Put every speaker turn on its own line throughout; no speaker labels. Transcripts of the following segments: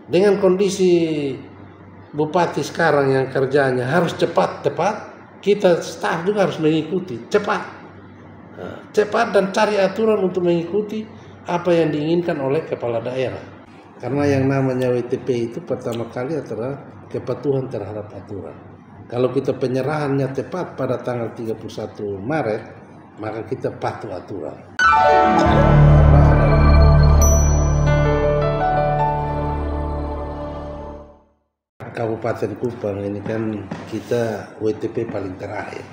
Dengan kondisi bupati sekarang yang kerjanya harus cepat, kita staf juga harus mengikuti cepat dan cari aturan untuk mengikuti apa yang diinginkan oleh kepala daerah. Karena yang namanya WTP itu pertama kali adalah kepatuhan terhadap aturan. Kalau kita penyerahannya tepat pada tanggal 31 Maret, maka kita patuh aturan. Kabupaten Kupang ini kan kita WTP paling terakhir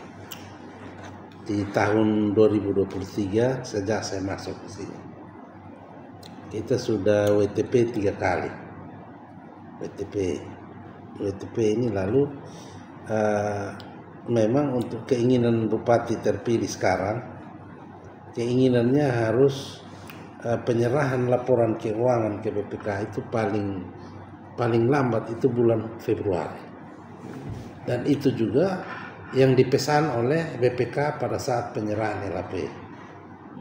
di tahun 2023 sejak saya masuk ke sini. Kita sudah WTP 3 kali. WTP ini lalu memang untuk keinginan bupati terpilih sekarang, keinginannya harus penyerahan laporan keuangan ke BPK itu paling lambat itu bulan Februari. Dan itu juga yang dipesan oleh BPK pada saat penyerahan LHP.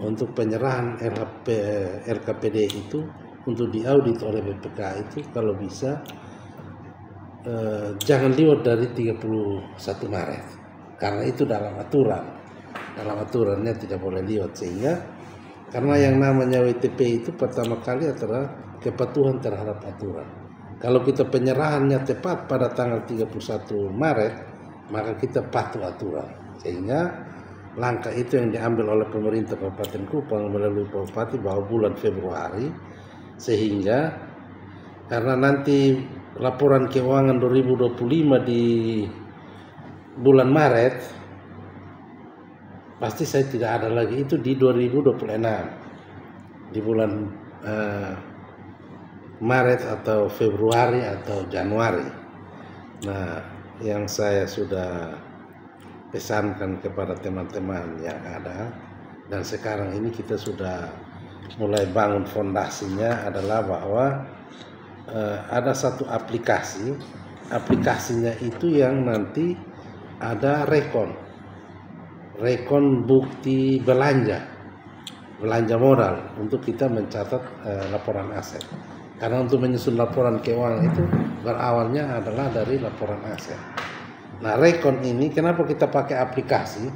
Untuk penyerahan LKPD itu untuk diaudit oleh BPK itu kalau bisa jangan lewat dari 31 Maret. Karena itu dalam aturannya tidak boleh lewat, sehingga karena yang namanya WTP itu pertama kali adalah kepatuhan terhadap aturan. Kalau kita penyerahannya tepat pada tanggal 31 Maret, maka kita patuh aturan. Sehingga langkah itu yang diambil oleh pemerintah Kabupaten Kupang melalui Pak Bupati bahwa bulan Februari, sehingga karena nanti laporan keuangan 2025 di bulan Maret, pasti saya tidak ada lagi itu di 2026 di bulan Maret atau Februari atau Januari. Nah, yang saya sudah pesankan kepada teman-teman yang ada, dan sekarang ini kita sudah mulai bangun fondasinya adalah bahwa ada satu aplikasinya itu yang nanti ada rekon bukti belanja modal untuk kita mencatat laporan aset. Karena untuk menyusun laporan keuangan itu berawalnya adalah dari laporan aset. Nah, rekon ini kenapa kita pakai aplikasi?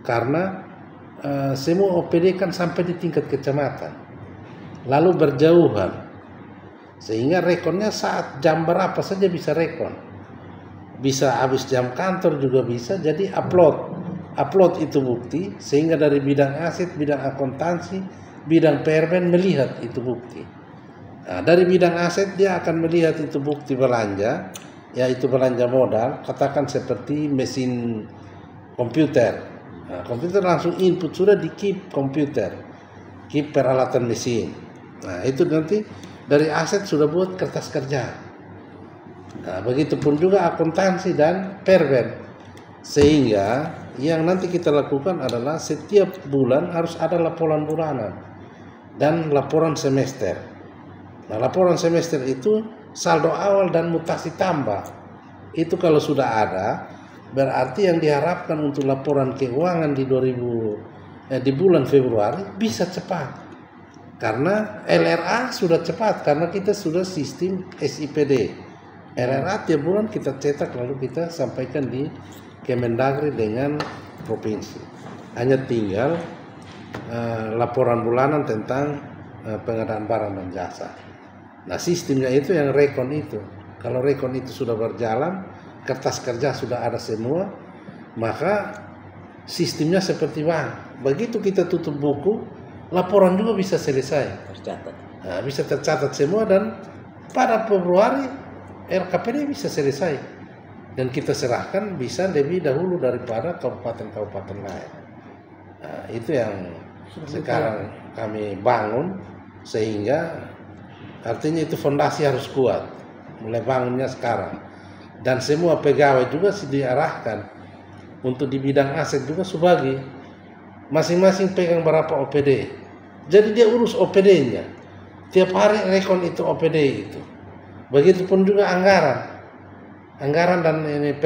Karena semua OPD kan sampai di tingkat kecamatan, lalu berjauhan, sehingga rekonnya saat jam berapa saja bisa rekon, bisa habis jam kantor juga bisa. Jadi upload itu bukti, sehingga dari bidang aset, bidang akuntansi, bidang perben melihat itu bukti. Nah, dari bidang aset dia akan melihat itu bukti belanja, yaitu belanja modal, katakan seperti mesin komputer. Nah, komputer langsung input sudah di keep komputer, keep peralatan mesin. Nah, itu nanti dari aset sudah buat kertas kerja. Nah, begitupun juga akuntansi dan perben. Sehingga yang nanti kita lakukan adalah setiap bulan harus ada laporan bulanan dan laporan semester. Nah, laporan semester itu saldo awal dan mutasi tambah. Itu kalau sudah ada, berarti yang diharapkan untuk laporan keuangan di bulan Februari bisa cepat. Karena LRA sudah cepat, karena kita sudah sistem SIPD. LRA tiap bulan kita cetak lalu kita sampaikan di Kemendagri dengan provinsi. Hanya tinggal laporan bulanan tentang pengadaan barang dan jasa. Nah, sistemnya itu yang rekon itu. Kalau rekon itu sudah berjalan, kertas kerja sudah ada semua, maka sistemnya seperti bank. Begitu kita tutup buku, laporan juga bisa selesai.
Tercatat.
Nah, bisa tercatat semua, dan pada Februari LKPD bisa selesai. Dan kita serahkan bisa lebih dahulu daripada kabupaten-kabupaten lain. Nah, itu yang sekarang kami bangun, sehingga artinya itu fondasi harus kuat, mulai bangunnya sekarang. Dan semua pegawai juga diarahkan untuk di bidang aset juga subagi, masing-masing pegang berapa OPD. Jadi dia urus OPD-nya, tiap hari rekon itu OPD itu. Begitupun juga anggaran dan ini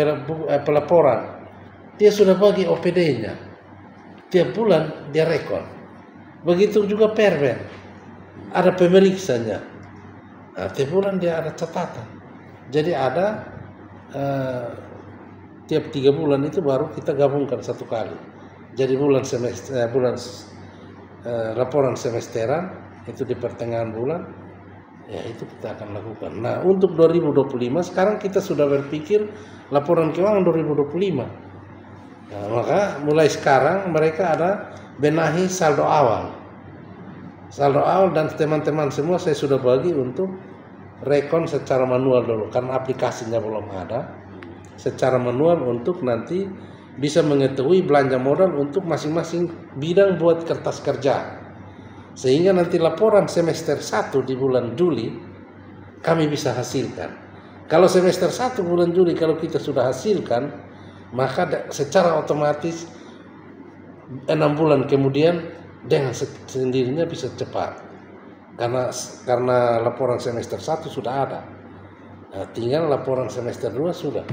pelaporan, dia sudah bagi OPD-nya, tiap bulan dia rekon. Begitu juga perben, ada pemeriksanya. Nah, tiap bulan dia ada catatan. Jadi ada tiap 3 bulan itu baru kita gabungkan satu kali. Jadi laporan semesteran itu di pertengahan bulan, ya itu kita akan lakukan. Nah, untuk 2025 sekarang kita sudah berpikir laporan keuangan 2025. Nah, maka mulai sekarang mereka ada benahi saldo awal. Saldo awal dan teman-teman semua saya sudah bagi untuk rekon secara manual dulu karena aplikasinya belum ada. Secara manual untuk nanti bisa mengetahui belanja modal untuk masing-masing bidang buat kertas kerja. Sehingga nanti laporan semester 1 di bulan Juli kami bisa hasilkan. Kalau semester 1 bulan Juli kalau kita sudah hasilkan, maka secara otomatis 6 bulan kemudian dengan sendirinya bisa cepat. Karena laporan semester 1 sudah ada. Nah, tinggal laporan semester 2 sudah.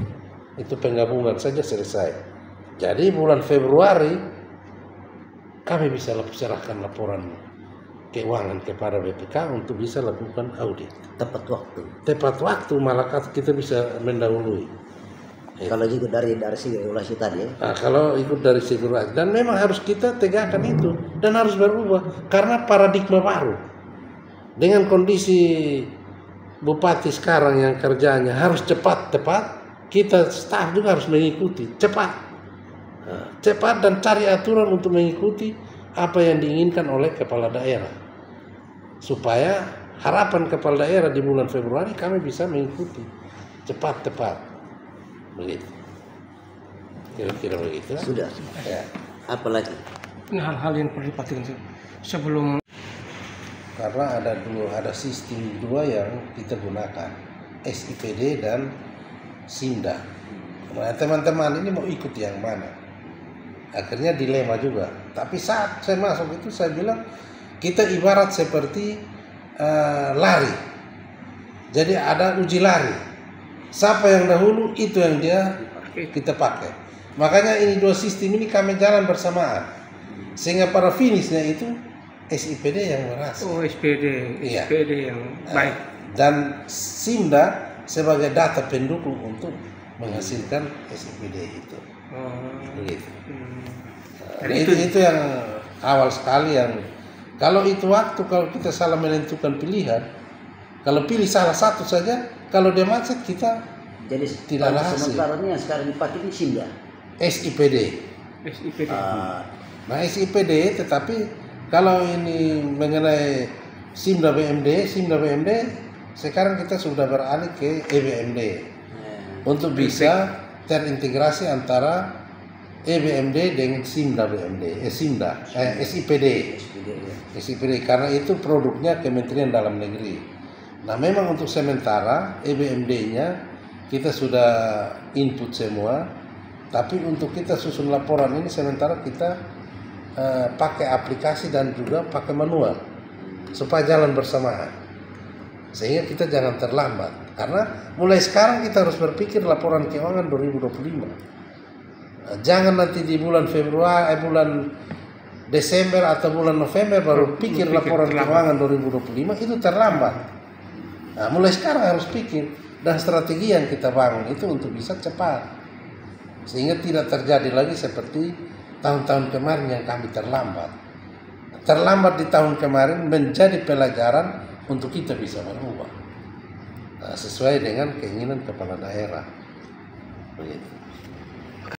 Itu penggabungan saja selesai. Jadi bulan Februari kami bisa serahkan laporan keuangan kepada BPK untuk bisa lakukan audit.
Tepat waktu.
Tepat waktu, malah kita bisa mendahului.
Kalau ikut dari segi regulasi tadi ya.
Nah, kalau ikut dari segi regulasi, dan memang harus kita tegakkan itu dan harus berubah karena paradigma baru. Dengan kondisi bupati sekarang yang kerjanya harus cepat, kita staf juga harus mengikuti cepat dan cari aturan untuk mengikuti apa yang diinginkan oleh kepala daerah, supaya harapan kepala daerah di bulan Februari kami bisa mengikuti cepat begitu, kira-kira begitu.
Sudah ya. Apalagi
hal-hal yang perlu diperhatikan sebelum,
karena ada sistem dua yang kita gunakan, SIPD dan SIMDA. Nah, teman-teman ini mau ikut yang mana? Akhirnya dilema juga. Tapi saat saya masuk itu saya bilang kita ibarat seperti lari. Jadi ada uji lari. Siapa yang dahulu itu yang kita pakai. Makanya ini dua sistem ini kami jalan bersamaan. Sehingga pada finishnya itu SIPD yang berhasil.
Oh, SPD,
iya.
SPD yang baik. Dan
SIMDA sebagai data pendukung untuk menghasilkan SIPD itu. Begitu. Nah, itu yang awal sekali yang kalau kita salah menentukan pilihan, kalau pilih salah satu saja, kalau dia macet kita
jadi
tidak hasil.
Sementara ini yang sekarang dipakai ini SIMDA.
SIPD. Nah, SIPD tetapi kalau ini mengenai SIMDA BMD sekarang kita sudah beralih ke EBMD untuk bisa terintegrasi antara EBMD dengan SIMDA SIPD karena itu produknya Kementerian Dalam Negeri. Nah, memang untuk sementara EBMD-nya kita sudah input semua, tapi untuk kita susun laporan ini sementara kita pakai aplikasi dan juga pakai manual supaya jalan bersamaan. Sehingga kita jangan terlambat. Karena mulai sekarang kita harus berpikir laporan keuangan 2025. Jangan nanti di bulan bulan Desember atau bulan November baru pikir laporan keuangan 2025, itu terlambat. Nah, mulai sekarang harus pikir dan strategi yang kita bangun itu untuk bisa cepat. Sehingga tidak terjadi lagi seperti tahun-tahun kemarin yang kami terlambat. Terlambat di tahun kemarin menjadi pelajaran untuk kita bisa berubah sesuai dengan keinginan kepala daerah. Begitu.